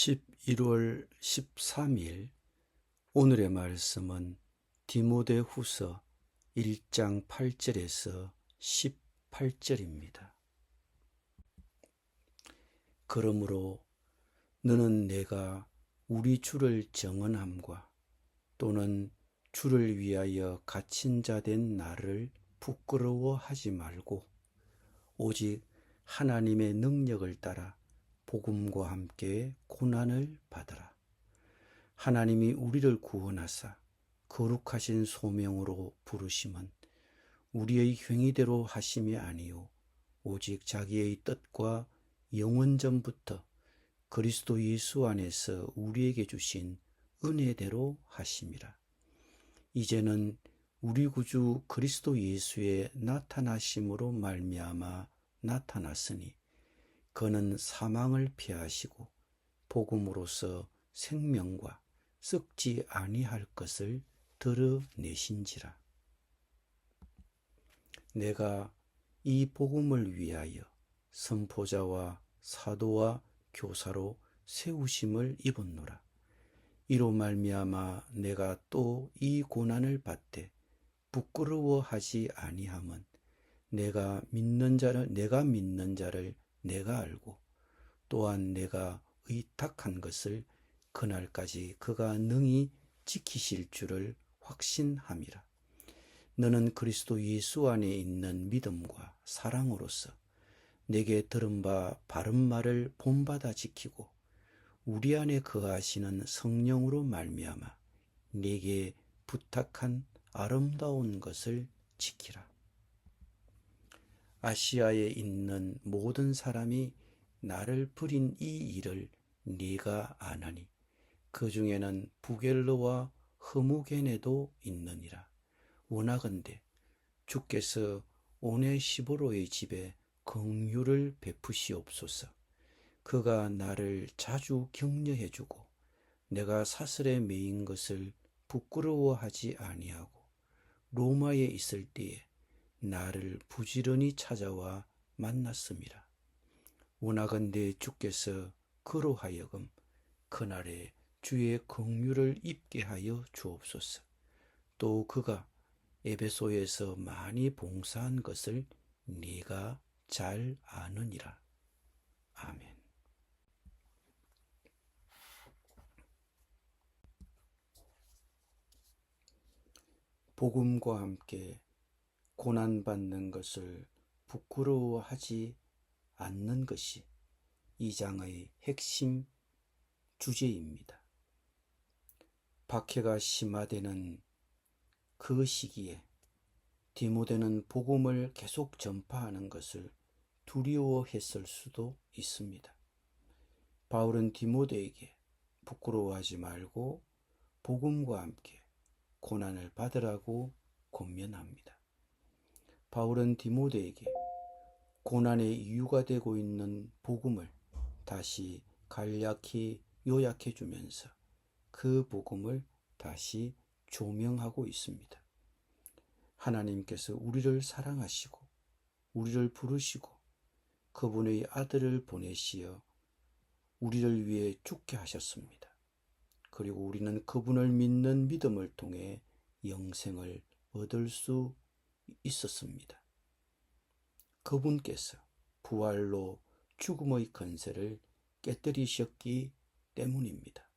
11월 13일 오늘의 말씀은 디모데후서 1장 8절에서 18절입니다. 그러므로 너는 내가 우리 주를 정언함과 또는 주를 위하여 갇힌 자 된 나를 부끄러워하지 말고 오직 하나님의 능력을 따라 복음과 함께 고난을 받으라. 하나님이 우리를 구원하사 거룩하신 소명으로 부르심은 우리의 행위대로 하심이 아니요 오직 자기의 뜻과 영원전부터 그리스도 예수 안에서 우리에게 주신 은혜대로 하심이라. 이제는 우리 구주 그리스도 예수의 나타나심으로 말미암아 나타났으니 그는 사망을 피하시고 복음으로써 생명과 썩지 아니할 것을 드러내신지라. 내가 이 복음을 위하여 선포자와 사도와 교사로 세우심을 입었노라. 이로 말미암아 내가 또 이 고난을 받되 부끄러워하지 아니함은 내가 믿는 자를 내가 알고 또한 내가 의탁한 것을 그날까지 그가 능히 지키실 줄을 확신함이라. 너는 그리스도 예수 안에 있는 믿음과 사랑으로서 내게 들은 바 바른 말을 본받아 지키고 우리 안에 거하시는 성령으로 말미암아 네게 부탁한 아름다운 것을 지키라. 아시아에 있는 모든 사람이 나를 버린 이 일을 네가 아나니 그 중에는 부겔로와 흐무게네도 있느니라. 원하건대 주께서 오네시보로의 집에 긍휼을 베푸시옵소서. 그가 나를 자주 격려해 주고 내가 사슬에 매인 것을 부끄러워하지 아니하고 로마에 있을 때에 나를 부지런히 찾아와 만났음이라. 원하건대 주께서 그로 하여금 그날에 주의 긍휼을 입게 하여 주옵소서. 또 그가 에베소에서 많이 봉사한 것을 네가 잘 아느니라. 아멘. 복음과 함께 고난받는 것을 부끄러워하지 않는 것이 이 장의 핵심 주제입니다. 박해가 심화되는 그 시기에 디모데는 복음을 계속 전파하는 것을 두려워했을 수도 있습니다. 바울은 디모데에게 부끄러워하지 말고 복음과 함께 고난을 받으라고 권면합니다. 바울은 디모데에게 고난의 이유가 되고 있는 복음을 다시 간략히 요약해 주면서 그 복음을 다시 조명하고 있습니다. 하나님께서 우리를 사랑하시고 우리를 부르시고 그분의 아들을 보내시어 우리를 위해 죽게 하셨습니다. 그리고 우리는 그분을 믿는 믿음을 통해 영생을 얻을 수 있었습니다. 그분께서 부활로 죽음의 권세를 깨뜨리셨기 때문입니다.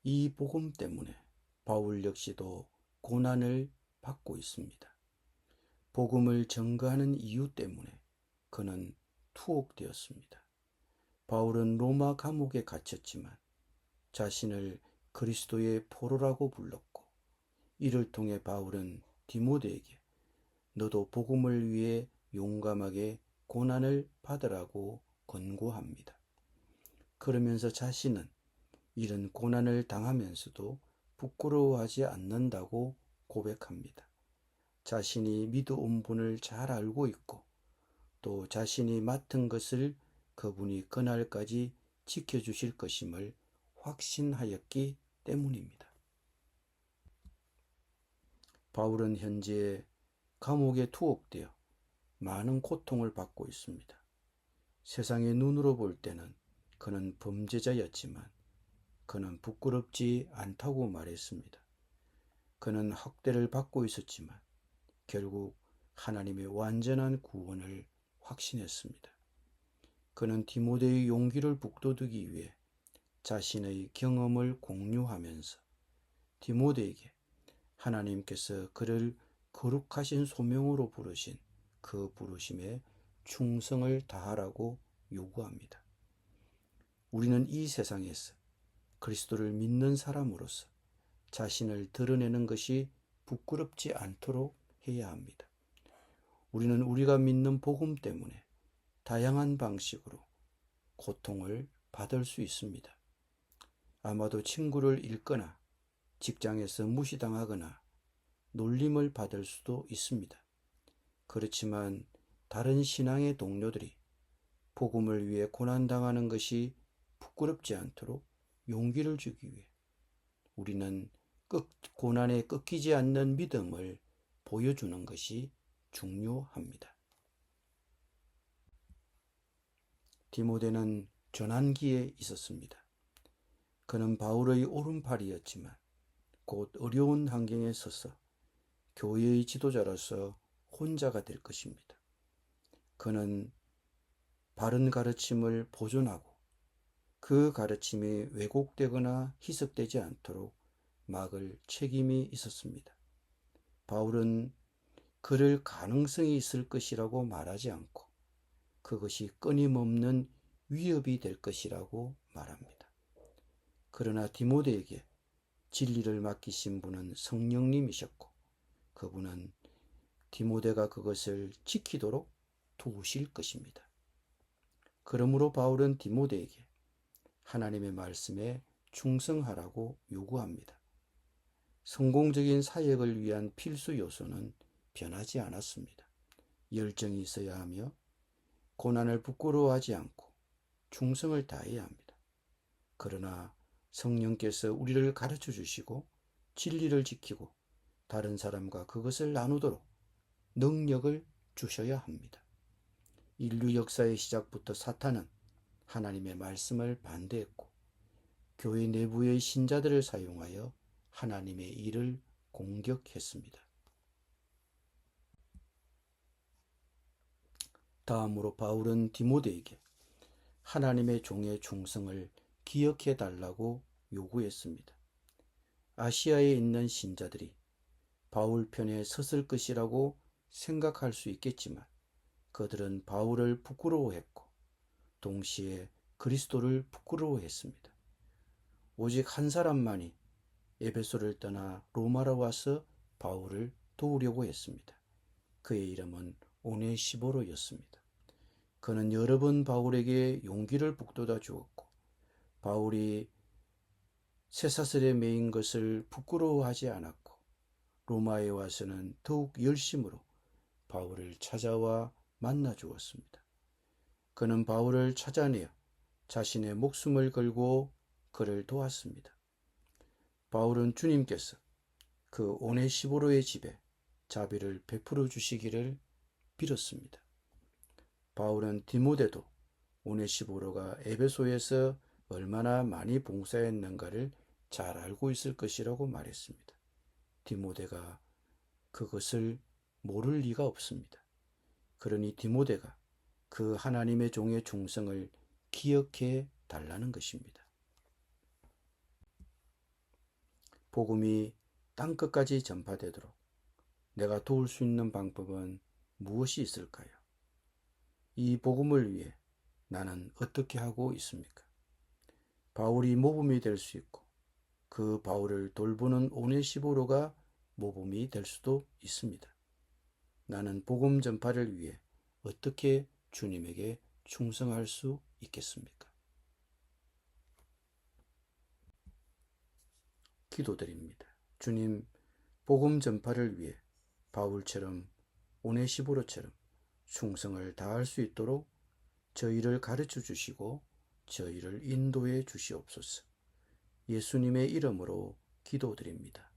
이 복음 때문에 바울 역시도 고난을 받고 있습니다. 복음을 전거하는 이유 때문에 그는 투옥되었습니다. 바울은 로마 감옥에 갇혔지만 자신을 그리스도의 포로라고 불렀고 이를 통해 바울은 디모데에게 너도 복음을 위해 용감하게 고난을 받으라고 권고합니다. 그러면서 자신은 이런 고난을 당하면서도 부끄러워하지 않는다고 고백합니다. 자신이 믿어온 분을 잘 알고 있고 또 자신이 맡은 것을 그분이 그날까지 지켜주실 것임을 확신하였기 때문입니다. 바울은 현재 감옥에 투옥되어 많은 고통을 받고 있습니다. 세상의 눈으로 볼 때는 그는 범죄자였지만 그는 부끄럽지 않다고 말했습니다. 그는 학대를 받고 있었지만 결국 하나님의 완전한 구원을 확신했습니다. 그는 디모데의 용기를 북돋우기 위해 자신의 경험을 공유하면서 디모데에게 하나님께서 그를 거룩하신 소명으로 부르신 그 부르심에 충성을 다하라고 요구합니다. 우리는 이 세상에서 그리스도를 믿는 사람으로서 자신을 드러내는 것이 부끄럽지 않도록 해야 합니다. 우리는 우리가 믿는 복음 때문에 다양한 방식으로 고통을 받을 수 있습니다. 아마도 친구를 잃거나 직장에서 무시당하거나 놀림을 받을 수도 있습니다. 그렇지만 다른 신앙의 동료들이 복음을 위해 고난당하는 것이 부끄럽지 않도록 용기를 주기 위해 우리는 고난에 꺾이지 않는 믿음을 보여주는 것이 중요합니다. 디모데는 전환기에 있었습니다. 그는 바울의 오른팔이었지만 곧 어려운 환경에 서서 교회의 지도자로서 혼자가 될 것입니다. 그는 바른 가르침을 보존하고 그 가르침이 왜곡되거나 희석되지 않도록 막을 책임이 있었습니다. 바울은 그럴 가능성이 있을 것이라고 말하지 않고 그것이 끊임없는 위협이 될 것이라고 말합니다. 그러나 디모데에게 진리를 맡기신 분은 성령님이셨고 그분은 디모데가 그것을 지키도록 도우실 것입니다. 그러므로 바울은 디모데에게 하나님의 말씀에 충성하라고 요구합니다. 성공적인 사역을 위한 필수 요소는 변하지 않았습니다. 열정이 있어야 하며 고난을 부끄러워하지 않고 충성을 다해야 합니다. 그러나 성령께서 우리를 가르쳐 주시고 진리를 지키고 다른 사람과 그것을 나누도록 능력을 주셔야 합니다. 인류 역사의 시작부터 사탄은 하나님의 말씀을 반대했고 교회 내부의 신자들을 사용하여 하나님의 일을 공격했습니다. 다음으로 바울은 디모데에게 하나님의 종의 충성을 기억해 달라고 요구했습니다. 아시아에 있는 신자들이 바울 편에 섰을 것이라고 생각할 수 있겠지만 그들은 바울을 부끄러워했고 동시에 그리스도를 부끄러워했습니다. 오직 한 사람만이 에베소를 떠나 로마로 와서 바울을 도우려고 했습니다. 그의 이름은 오네시보로였습니다. 그는 여러 번 바울에게 용기를 북돋아 주었고 바울이 쇠사슬에 매인 것을 부끄러워하지 않았고 로마에 와서는 더욱 열심으로 바울을 찾아와 만나 주었습니다. 그는 바울을 찾아내어 자신의 목숨을 걸고 그를 도왔습니다. 바울은 주님께서 그 오네시보로의 집에 자비를 베풀어 주시기를 빌었습니다. 바울은 디모데도 오네시보로가 에베소에서 얼마나 많이 봉사했는가를 잘 알고 있을 것이라고 말했습니다. 디모데가 그것을 모를 리가 없습니다. 그러니 디모데가 그 하나님의 종의 충성을 기억해 달라는 것입니다. 복음이 땅끝까지 전파되도록 내가 도울 수 있는 방법은 무엇이 있을까요? 이 복음을 위해 나는 어떻게 하고 있습니까? 바울이 모범이 될 수 있고 그 바울을 돌보는 오네시보로가 모범이 될 수도 있습니다. 나는 복음 전파를 위해 어떻게 주님에게 충성할 수 있겠습니까? 기도드립니다. 주님, 복음 전파를 위해 바울처럼 오네시보로처럼 충성을 다할 수 있도록 저희를 가르쳐 주시고 저희를 인도해 주시옵소서. 예수님의 이름으로 기도드립니다.